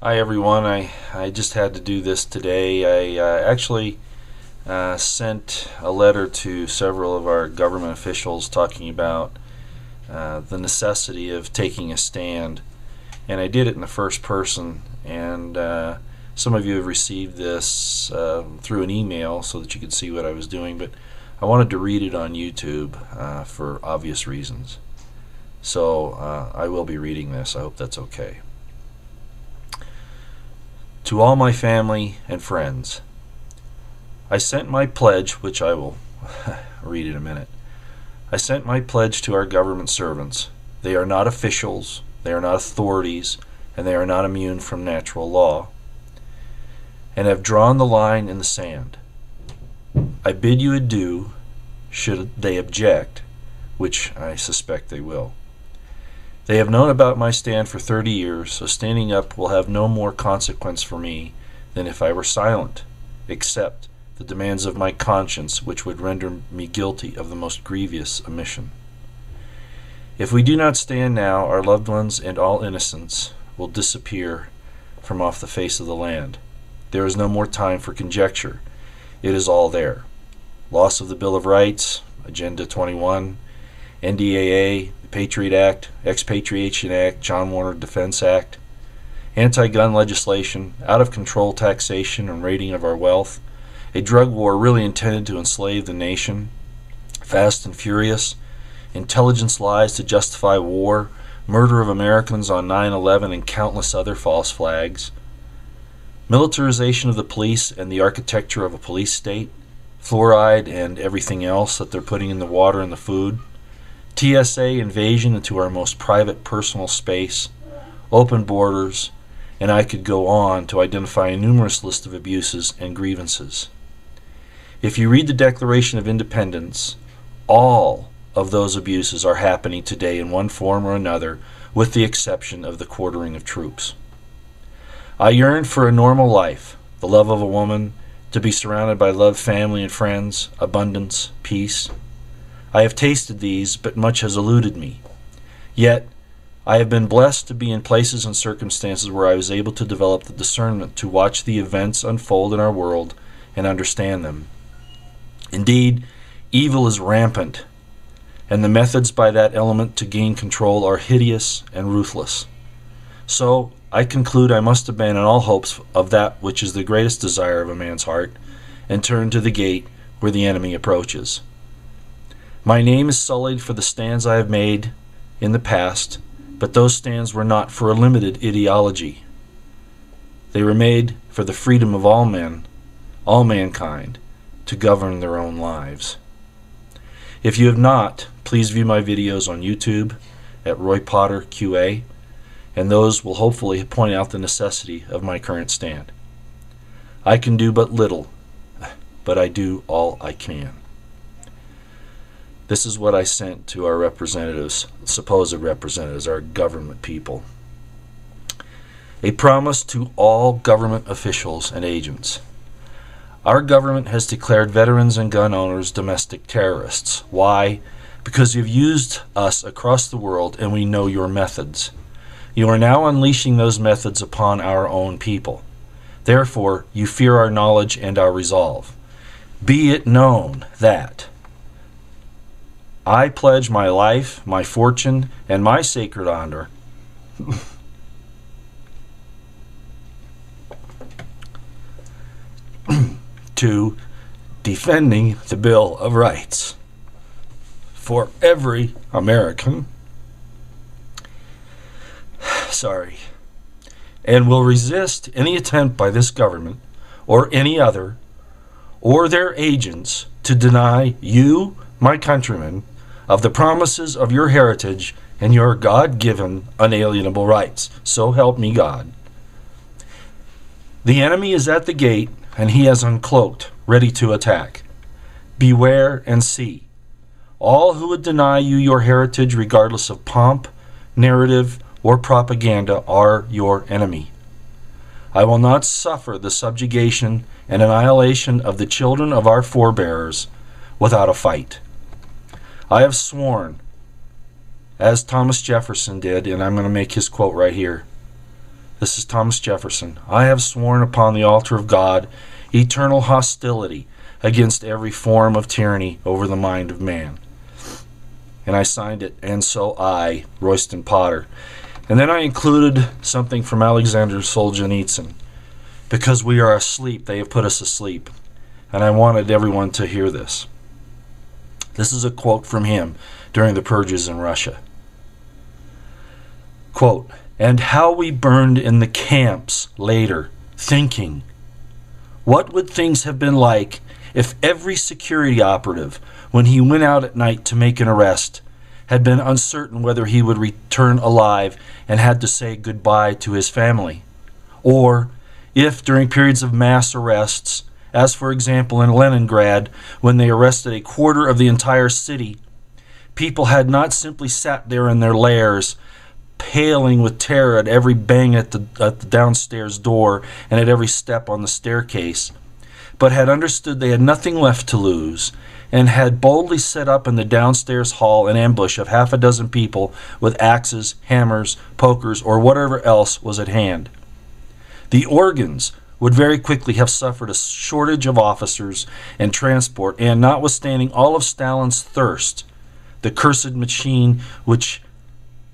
Hi everyone. I just had to do this today. I actually sent a letter to several of our government officials talking about the necessity of taking a stand. And I did it in the first person. And some of you have received this through an email so that you could see what I was doing. But I wanted to read it on YouTube for obvious reasons. So I will be reading this. I hope that's okay. To all my family and friends, I sent my pledge, which I will read in a minute. I sent my pledge to our government servants. They are not officials, they are not authorities, and they are not immune from natural law, and have drawn the line in the sand. I bid you adieu, should they object, which I suspect they will. They have known about my stand for 30 years, so standing up will have no more consequence for me than if I were silent, except the demands of my conscience, which would render me guilty of the most grievous omission. If we do not stand now, our loved ones and all innocents will disappear from off the face of the land. There is no more time for conjecture. It is all there. Loss of the Bill of Rights, Agenda 21, NDAA, the Patriot Act, Expatriation Act, John Warner Defense Act, anti-gun legislation, out-of-control taxation and raiding of our wealth, a drug war really intended to enslave the nation, Fast and Furious, intelligence lies to justify war, murder of Americans on 9/11 and countless other false flags, militarization of the police and the architecture of a police state, fluoride and everything else that they're putting in the water and the food, TSA invasion into our most private personal space, open borders, and I could go on to identify a numerous list of abuses and grievances. If you read the Declaration of Independence, all of those abuses are happening today in one form or another, with the exception of the quartering of troops. I yearned for a normal life, the love of a woman, to be surrounded by loved family and friends, abundance, peace. I have tasted these, but much has eluded me. Yet, I have been blessed to be in places and circumstances where I was able to develop the discernment to watch the events unfold in our world and understand them. Indeed, evil is rampant, and the methods by that element to gain control are hideous and ruthless. So, I conclude I must abandon all hopes of that which is the greatest desire of a man's heart, and turn to the gate where the enemy approaches. My name is sullied for the stands I have made in the past, but those stands were not for a limited ideology. They were made for the freedom of all men, all mankind, to govern their own lives. If you have not, please view my videos on YouTube at Roy Potter QA, and those will hopefully point out the necessity of my current stand. I can do but little, but I do all I can. This is what I sent to our representatives, supposed representatives, our government people. A promise to all government officials and agents. Our government has declared veterans and gun owners domestic terrorists. Why? Because you've used us across the world and we know your methods. You are now unleashing those methods upon our own people. Therefore, you fear our knowledge and our resolve. Be it known that I pledge my life, my fortune, and my sacred honor to defending the Bill of Rights for every American. And will resist any attempt by this government or any other or their agents to deny you, my countrymen, of the promises of your heritage and your God-given unalienable rights. So help me God. The enemy is at the gate, and he has uncloaked, ready to attack. Beware and see. All who would deny you your heritage, regardless of pomp, narrative, or propaganda, are your enemy. I will not suffer the subjugation and annihilation of the children of our forebears without a fight. I have sworn, as Thomas Jefferson did, and I'm going to make his quote right here, This is Thomas Jefferson. I have sworn upon the altar of God eternal hostility against every form of tyranny over the mind of man. And I signed it, and so I, Royston Potter. And then I included something from Alexander Solzhenitsyn. Because we are asleep, they have put us asleep. And I wanted everyone to hear this. This is a quote from him during the purges in Russia. Quote, "And how we burned in the camps later, thinking, what would things have been like if every security operative, when he went out at night to make an arrest, had been uncertain whether he would return alive and had to say goodbye to his family? Or if, during periods of mass arrests, as for example in Leningrad, when they arrested a quarter of the entire city, people had not simply sat there in their lairs, paling with terror at every bang at the downstairs door and at every step on the staircase, but had understood they had nothing left to lose, and had boldly set up in the downstairs hall an ambush of half a dozen people with axes, hammers, pokers, or whatever else was at hand. The organs would very quickly have suffered a shortage of officers and transport, and notwithstanding all of Stalin's thirst, the cursed machine which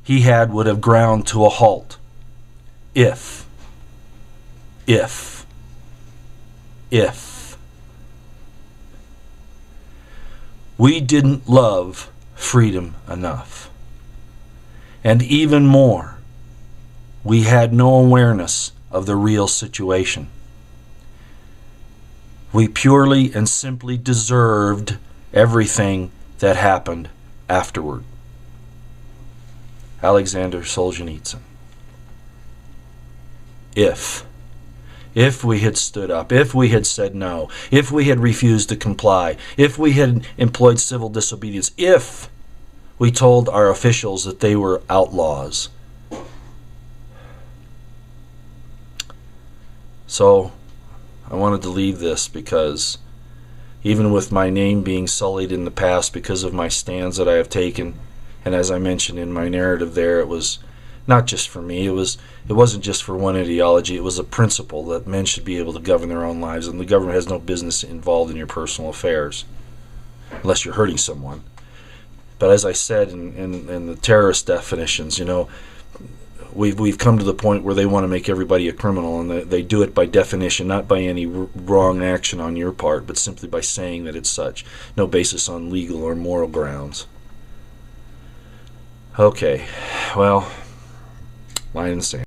he had would have ground to a halt. If we didn't love freedom enough. And even more, we had no awareness of the real situation. We purely and simply deserved everything that happened afterward. Alexander Solzhenitsyn. If we had stood up, if we had said no, if we had refused to comply, if we had employed civil disobedience, if we told our officials that they were outlaws. So I wanted to leave this because even with my name being sullied in the past because of my stands that I have taken, and as I mentioned in my narrative there, it was not just for me, it wasn't just for one ideology, it was a principle that men should be able to govern their own lives, and the government has no business involved in your personal affairs, unless you're hurting someone. But as I said in the terrorist definitions, we've come to the point where they want to make everybody a criminal, and they do it by definition, not by any wrong action on your part, but simply by saying that it's such. No basis on legal or moral grounds. Okay, well, line in the sand.